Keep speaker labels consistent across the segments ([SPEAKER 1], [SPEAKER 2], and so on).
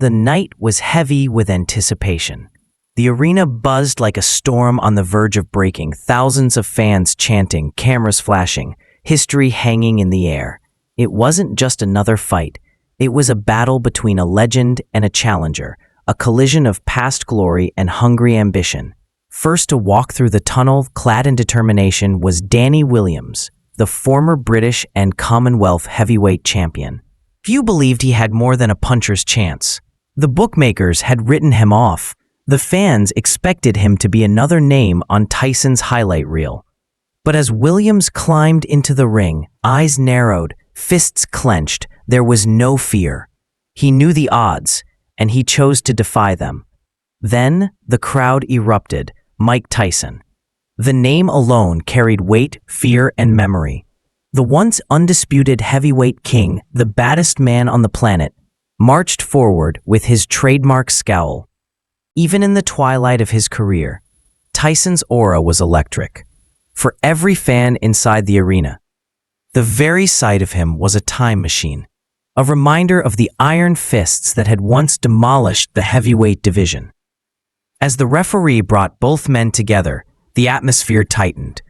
[SPEAKER 1] The night was heavy with anticipation. The arena buzzed like a storm on the verge of breaking, thousands of fans chanting, cameras flashing, history hanging in the air. It wasn't just another fight. It was a battle between a legend and a challenger, a collision of past glory and hungry ambition. First to walk through the tunnel, clad in determination, was Danny Williams, the former British and Commonwealth heavyweight champion. Few believed he had more than a puncher's chance. The bookmakers had written him off. The fans expected him to be another name on Tyson's highlight reel. But as Williams climbed into the ring, eyes narrowed, fists clenched, there was no fear. He knew the odds, and he chose to defy them. Then the crowd erupted. Mike Tyson. The name alone carried weight, fear, and memory. The once undisputed heavyweight king, the baddest man on the planet, marched forward with his trademark scowl. Even in the twilight of his career, Tyson's aura was electric. For every fan inside the arena, the very sight of him was a time machine, a reminder of the iron fists that had once demolished the heavyweight division. As the referee brought both men together, the atmosphere tightened.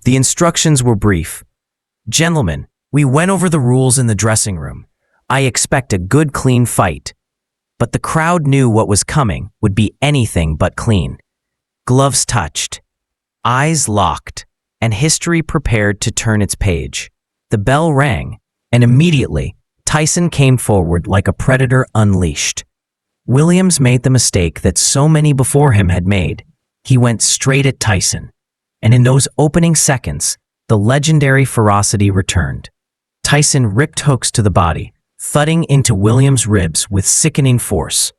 [SPEAKER 1] The instructions were brief. "Gentlemen, we went over the rules in the dressing room. I expect a good, clean fight." But the crowd knew what was coming would be anything but clean. Gloves touched, eyes locked, and history prepared to turn its page. The bell rang, and immediately, Tyson came forward like a predator unleashed. Williams made the mistake that so many before him had made. He went straight at Tyson, and in those opening seconds, the legendary ferocity returned. Tyson ripped hooks to the body, thudding into Williams' ribs with sickening force.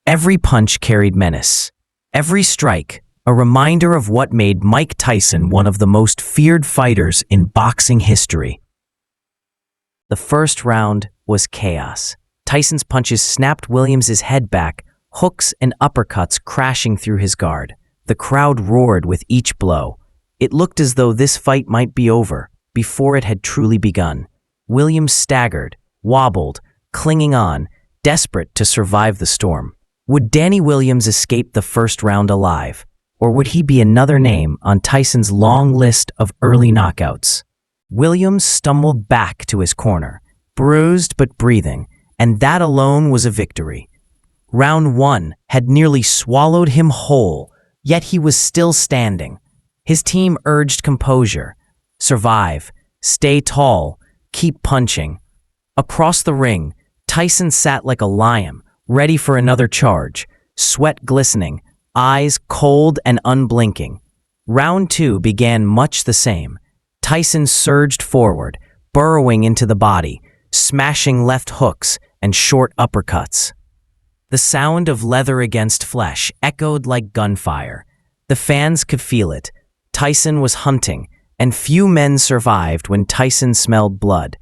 [SPEAKER 1] Every punch carried menace. Every strike, a reminder of what made Mike Tyson one of the most feared fighters in boxing history. The first round was chaos. Tyson's punches snapped Williams' head back, hooks and uppercuts crashing through his guard. The crowd roared with each blow. It looked as though this fight might be over before it had truly begun. Williams staggered, wobbled, clinging on, desperate to survive the storm. Would Danny Williams escape the first round alive, or would he be another name on Tyson's long list of early knockouts? Williams stumbled back to his corner, bruised but breathing, and that alone was a victory. Round 1 had nearly swallowed him whole, yet he was still standing. His team urged composure. Survive, stay tall, keep punching. Across the ring, Tyson sat like a lion, ready for another charge, sweat glistening, eyes cold and unblinking. Round 2 began much the same. Tyson surged forward, burrowing into the body, smashing left hooks and short uppercuts. The sound of leather against flesh echoed like gunfire. The fans could feel it. Tyson was hunting, and few men survived when Tyson smelled blood.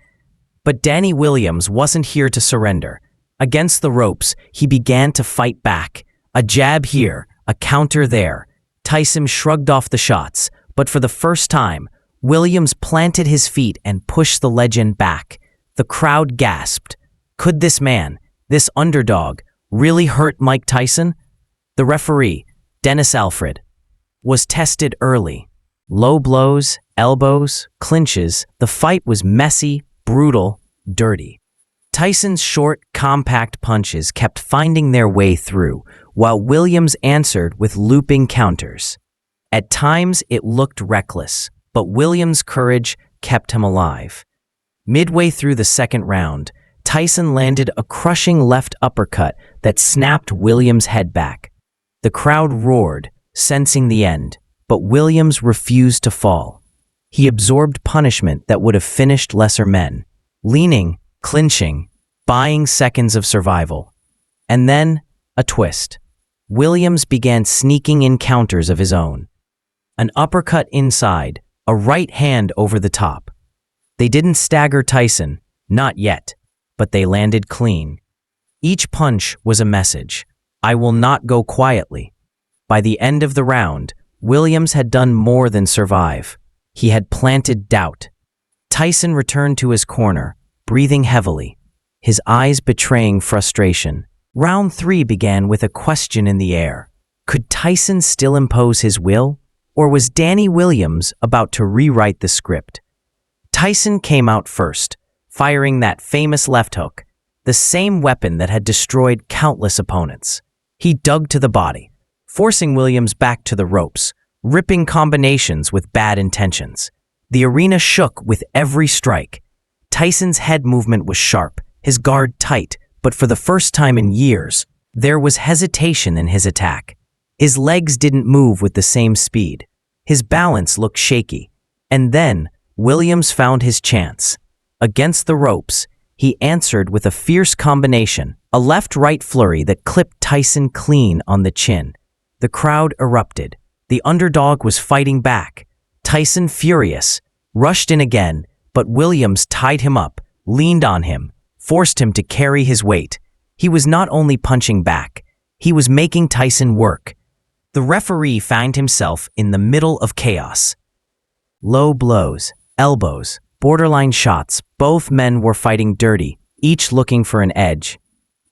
[SPEAKER 1] But Danny Williams wasn't here to surrender. Against the ropes, he began to fight back. A jab here, a counter there. Tyson shrugged off the shots, but for the first time, Williams planted his feet and pushed the legend back. The crowd gasped. Could this man, this underdog, really hurt Mike Tyson? The referee, Dennis Alfred, was tested early. Low blows, elbows, clinches. The fight was messy, brutal, dirty. Tyson's short, compact punches kept finding their way through, while Williams answered with looping counters. At times, it looked reckless, but Williams' courage kept him alive. Midway through the second round, Tyson landed a crushing left uppercut that snapped Williams' head back. The crowd roared, sensing the end, but Williams refused to fall. He absorbed punishment that would have finished lesser men, leaning, clinching, buying seconds of survival. And then, a twist. Williams began sneaking in counters of his own. An uppercut inside, a right hand over the top. They didn't stagger Tyson, not yet, but they landed clean. Each punch was a message. I will not go quietly. By the end of the round, Williams had done more than survive. He had planted doubt. Tyson returned to his corner, breathing heavily, his eyes betraying frustration. Round 3 began with a question in the air. Could Tyson still impose his will, or was Danny Williams about to rewrite the script? Tyson came out first, firing that famous left hook, the same weapon that had destroyed countless opponents. He dug to the body, forcing Williams back to the ropes, ripping combinations with bad intentions. The arena shook with every strike. Tyson's head movement was sharp, his guard tight, but for the first time in years, there was hesitation in his attack. His legs didn't move with the same speed. His balance looked shaky. And then, Williams found his chance. Against the ropes, he answered with a fierce combination, a left-right flurry that clipped Tyson clean on the chin. The crowd erupted. The underdog was fighting back. Tyson, furious, rushed in again, but Williams tied him up, leaned on him, forced him to carry his weight. He was not only punching back, he was making Tyson work. The referee found himself in the middle of chaos. Low blows, elbows, borderline shots, both men were fighting dirty, each looking for an edge.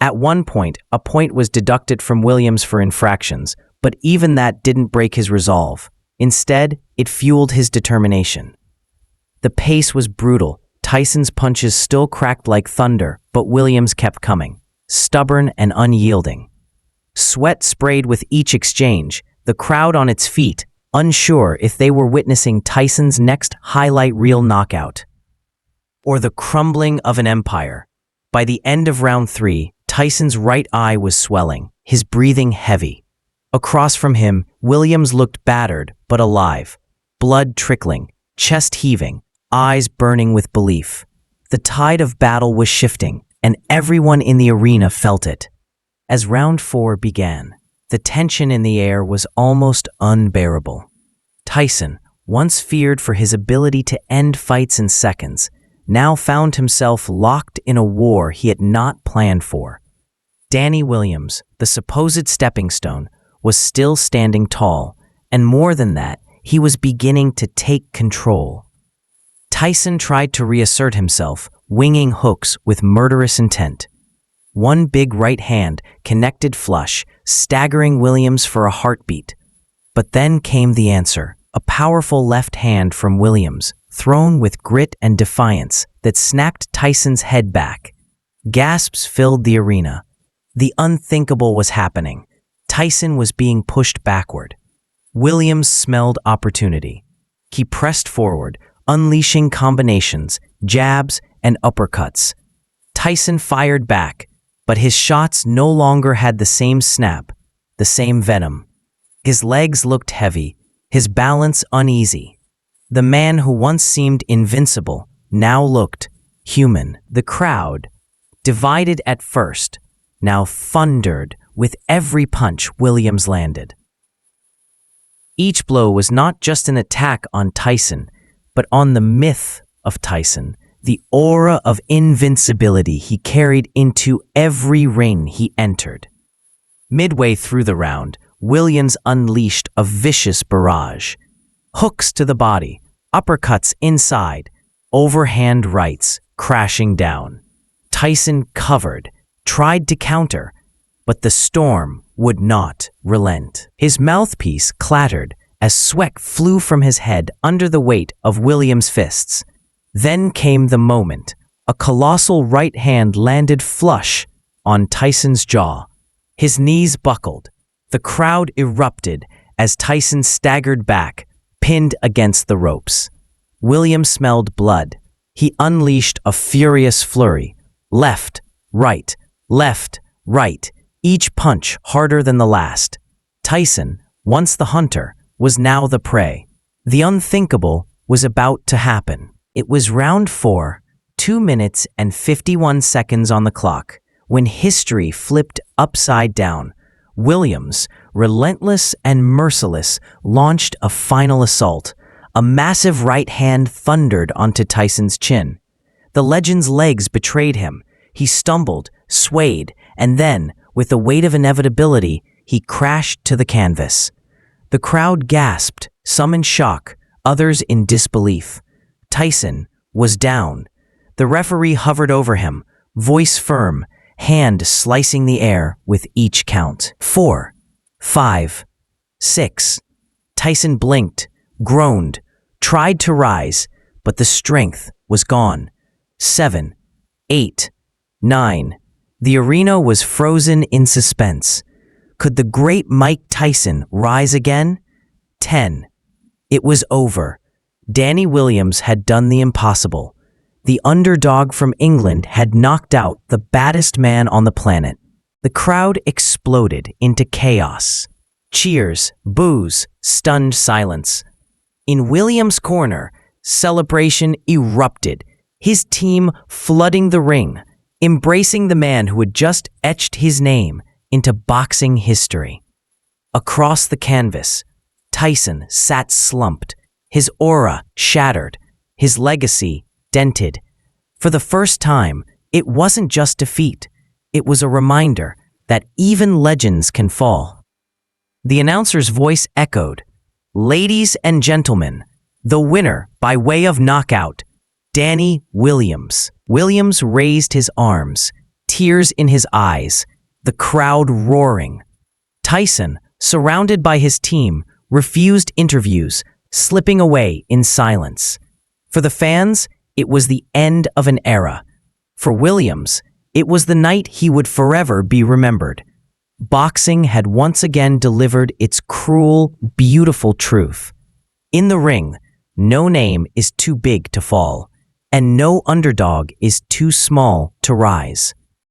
[SPEAKER 1] At one point, a point was deducted from Williams for infractions, but even that didn't break his resolve. Instead, it fueled his determination. The pace was brutal. Tyson's punches still cracked like thunder, but Williams kept coming, stubborn and unyielding. Sweat sprayed with each exchange, the crowd on its feet, unsure if they were witnessing Tyson's next highlight reel knockout or the crumbling of an empire. By the end of round 3, Tyson's right eye was swelling, his breathing heavy. Across from him, Williams looked battered but alive, blood trickling, chest heaving, eyes burning with belief. The tide of battle was shifting, and everyone in the arena felt it. As round 4 began, the tension in the air was almost unbearable. Tyson, once feared for his ability to end fights in seconds, now found himself locked in a war he had not planned for. Danny Williams, the supposed stepping stone, was still standing tall, and more than that, he was beginning to take control. Tyson tried to reassert himself, winging hooks with murderous intent. One big right hand connected flush, staggering Williams for a heartbeat. But then came the answer, a powerful left hand from Williams, thrown with grit and defiance, that snapped Tyson's head back. Gasps filled the arena. The unthinkable was happening. Tyson was being pushed backward. Williams smelled opportunity. He pressed forward, unleashing combinations, jabs, and uppercuts. Tyson fired back, but his shots no longer had the same snap, the same venom. His legs looked heavy, his balance uneasy. The man who once seemed invincible now looked human. The crowd, divided at first, now thundered with every punch Williams landed. Each blow was not just an attack on Tyson, but on the myth of Tyson, the aura of invincibility he carried into every ring he entered. Midway through the round, Williams unleashed a vicious barrage. Hooks to the body, uppercuts inside, overhand rights crashing down. Tyson covered, tried to counter, but the storm would not relent. His mouthpiece clattered as sweat flew from his head under the weight of Williams' fists. Then came the moment. A colossal right hand landed flush on Tyson's jaw. His knees buckled. The crowd erupted as Tyson staggered back, pinned against the ropes. Williams smelled blood. He unleashed a furious flurry. Left, right, each punch harder than the last. Tyson, once the hunter, was now the prey. The unthinkable was about to happen. It was round 4, 2 minutes and 51 seconds on the clock, when history flipped upside down. Williams, relentless and merciless, launched a final assault. A massive right hand thundered onto Tyson's chin. The legend's legs betrayed him. He stumbled, swayed, and then, with the weight of inevitability, he crashed to the canvas. The crowd gasped, some in shock, others in disbelief. Tyson was down. The referee hovered over him, voice firm, hand slicing the air with each count. 4, 5, 6. Tyson blinked, groaned, tried to rise, but the strength was gone. 7, 8, 9. The arena was frozen in suspense. Could the great Mike Tyson rise again? 10. It was over. Danny Williams had done the impossible. The underdog from England had knocked out the baddest man on the planet. The crowd exploded into chaos. Cheers, boos, stunned silence. In Williams' corner, celebration erupted, his team flooding the ring, embracing the man who had just etched his name into boxing history. Across the canvas, Tyson sat slumped, his aura shattered, his legacy dented. For the first time, it wasn't just defeat. It was a reminder that even legends can fall. The announcer's voice echoed, "Ladies and gentlemen, the winner by way of knockout, Danny Williams." Williams raised his arms, tears in his eyes, the crowd roaring. Tyson, surrounded by his team, refused interviews, slipping away in silence. For the fans, it was the end of an era. For Williams, it was the night he would forever be remembered. Boxing had once again delivered its cruel, beautiful truth. In the ring, no name is too big to fall, and no underdog is too small to rise.